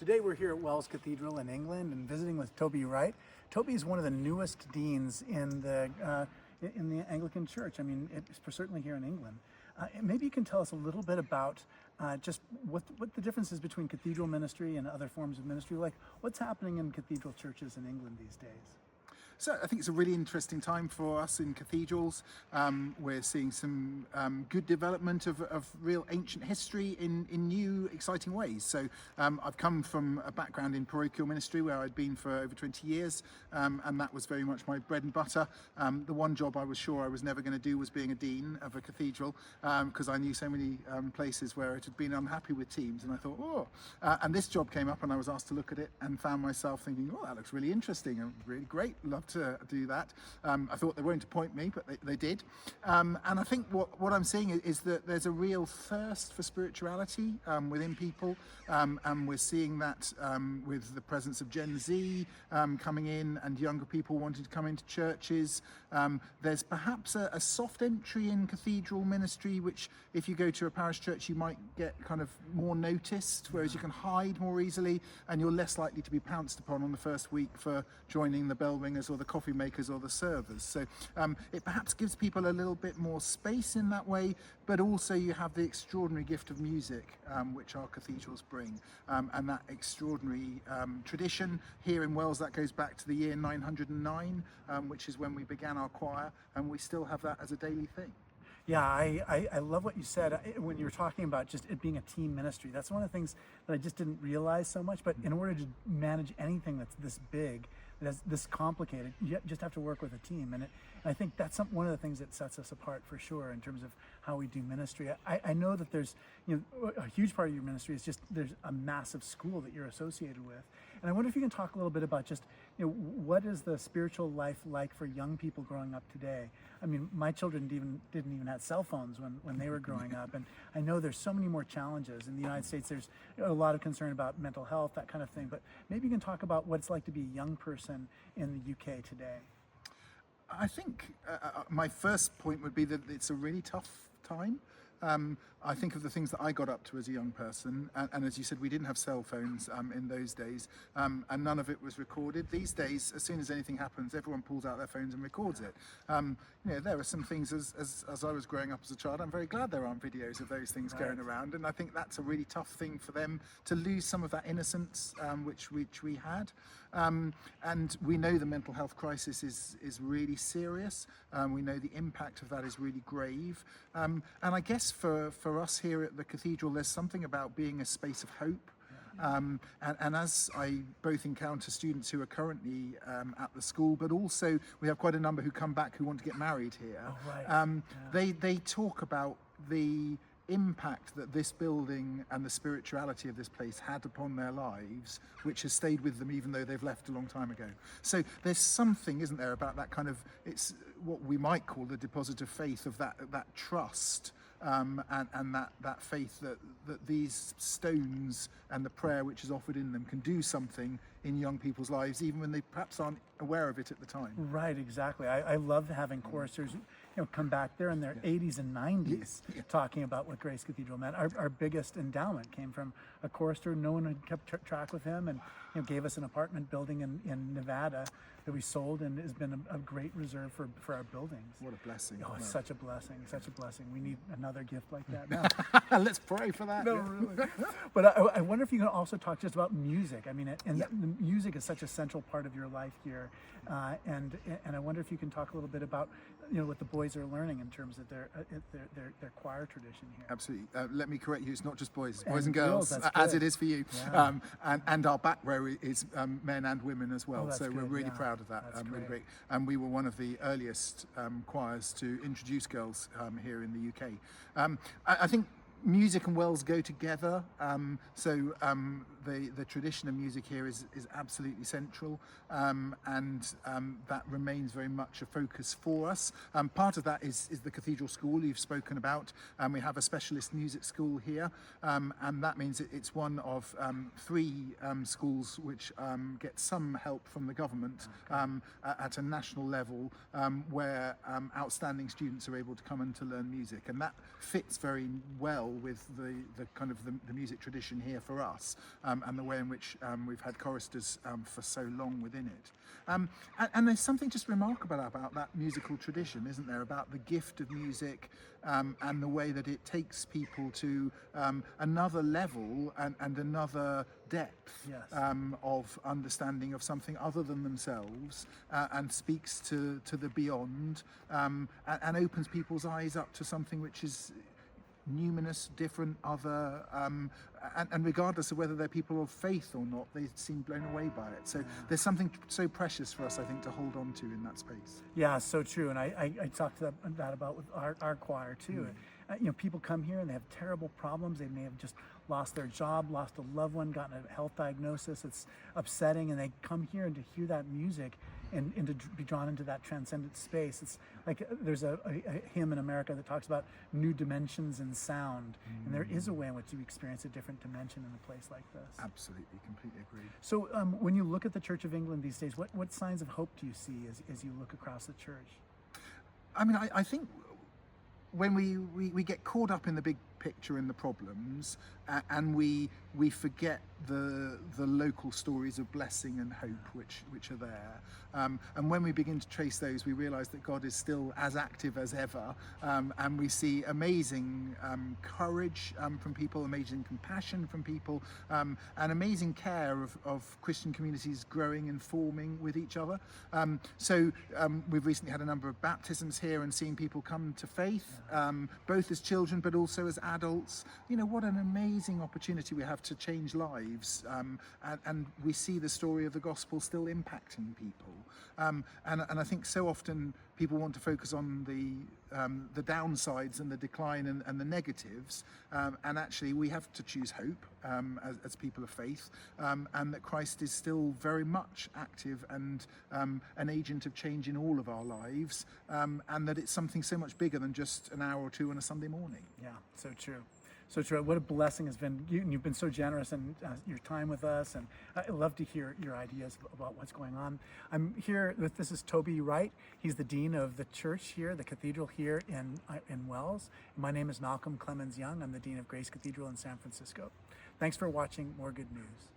Today we're here at Wells Cathedral in England and visiting with Toby Wright. Toby is one of the newest deans in the Anglican Church. I mean, it's certainly here in England. Maybe you can tell us a little bit about just what the difference is between cathedral ministry and other forms of ministry. Like, what's happening in cathedral churches in England these days? So I think it's a really interesting time for us in cathedrals. We're seeing some good development of real ancient history in new, exciting ways. So I've come from a background in parochial ministry where I'd been for over 20 years, and that was very much my bread and butter. The one job I was sure I was never going to do was being a dean of a cathedral, because I knew so many places where it had been unhappy with teams, and I thought, oh, and this job came up and I was asked to look at it and found myself thinking, oh, that looks really interesting and really great, love to do that. I thought they weren't appoint me, but they did. And I think what I'm seeing is that there's a real thirst for spirituality within people, and we're seeing that with the presence of Gen Z coming in and younger people wanting to come into churches. There's perhaps a soft entry in cathedral ministry, which if you go to a parish church you might get kind of more noticed, whereas you can hide more easily and you're less likely to be pounced upon on the first week for joining the bell ringers or the coffee makers or the servers. So it perhaps gives people a little bit more space in that way, but also you have the extraordinary gift of music which our cathedrals bring, and that extraordinary tradition here in Wales that goes back to the year 909, which is when we began our choir, and we still have that as a daily thing. Yeah, I love what you said when you were talking about just it being a team ministry. That's one of the things that I just didn't realize so much, but in order to manage anything that's this big, that's this complicated, you just have to work with a team. And I think that's one of the things that sets us apart for sure in terms of how we do ministry. I know that there's, a huge part of your ministry is just there's a massive school that you're associated with. And I wonder if you can talk a little bit about just, what is the spiritual life like for young people growing up today? I mean, my children didn't even have cell phones when they were growing up. And I know there's so many more challenges. In the United States, there's a lot of concern about mental health, that kind of thing. But maybe you can talk about what it's like to be a young person in the UK today. I think my first point would be that it's a really tough time. I think of the things that I got up to as a young person, and as you said, we didn't have cell phones in those days, and none of it was recorded. These days, as soon as anything happens, everyone pulls out their phones and records it. There are some things as I was growing up as a child, I'm very glad there aren't videos of those things going around, and I think that's a really tough thing for them to lose some of that innocence which we had. And we know the mental health crisis is really serious. We know the impact of that is really grave. And I guess for us here at the cathedral, there's something about being a space of hope. And as I both encounter students who are currently at the school, but also we have quite a number who come back who want to get married here. Oh, right. They talk about the impact that this building and the spirituality of this place had upon their lives, which has stayed with them even though they've left a long time ago. So there's something, isn't there, about that kind of, it's what we might call the deposit of faith, of that trust, and that faith that these stones and the prayer which is offered in them can do something in young people's lives, even when they perhaps aren't aware of it at the time. Right, exactly. I love having choristers come back there in their 80s and 90s talking about what Grace Cathedral meant. Our biggest endowment came from a chorister. No one had kept track with him, and gave us an apartment building in Nevada that we sold, and has been a great reserve for our buildings. What a blessing. Oh, it's such a blessing, such a blessing. We need another gift like that now. Let's pray for that. No, really. But I wonder if you can also talk just about music. I mean, the music is such a central part of your life here, and I wonder if you can talk a little bit about what the boys are learning in terms of their choir tradition here. Absolutely. Let me correct you. It's not just boys and girls, that's as good. it is for you. Yeah. And our back row is men and women as well. Oh, so we're good, really proud of that. That's really great. great. And we were one of the earliest choirs to introduce girls here in the UK. I think music and Wells go together. The tradition of music here is absolutely central, and that remains very much a focus for us. Part of that is the Cathedral School you've spoken about. We have a specialist music school here, and that means it's one of 3 schools which get some help from the government at a national level, where outstanding students are able to come and to learn music, and that fits very well with the kind of the music tradition here for us. and the way in which we've had choristers for so long within it. And there's something just remarkable about that musical tradition, isn't there? About the gift of music and the way that it takes people to another level and another depth of understanding of something other than themselves, and speaks to the beyond, and opens people's eyes up to something which is numinous, different, other, and regardless of whether they're people of faith or not, they seem blown away by it. So there's something so precious for us, I think, to hold on to in that space. Yeah, so true. And I talked to that about with our choir too. People come here and they have terrible problems. They may have just lost their job, lost a loved one, gotten a health diagnosis. It's upsetting, and they come here and to hear that music and to be drawn into that transcendent space. It's like there's a hymn in America that talks about new dimensions in sound, and there is a way in which you experience a different dimension in a place like this. Absolutely, completely agree. So when you look at the Church of England these days, what signs of hope do you see as you look across the church? I mean, I think when we get caught up in the big picture and the problems, and we forget the local stories of blessing and hope which are there, and when we begin to trace those, we realize that God is still as active as ever, and we see amazing courage from people, amazing compassion from people, and amazing care of Christian communities growing and forming with each other. So we've recently had a number of baptisms here and seeing people come to faith, both as children but also as adults. What an amazing opportunity we have to change lives, and we see the story of the gospel still impacting people. And I think so often people want to focus on the downsides and the decline and the negatives, and actually we have to choose hope as people of faith, and that Christ is still very much active and an agent of change in all of our lives, and that it's something so much bigger than just an hour or two on a Sunday morning. Yeah, so true. So true. What a blessing has been. You've been so generous in your time with us, and I love to hear your ideas about what's going on. I'm here this is Toby Wright. He's the dean of the church here, the cathedral here in Wells. My name is Malcolm Clemens Young. I'm the dean of Grace Cathedral in San Francisco. Thanks for watching More Good News.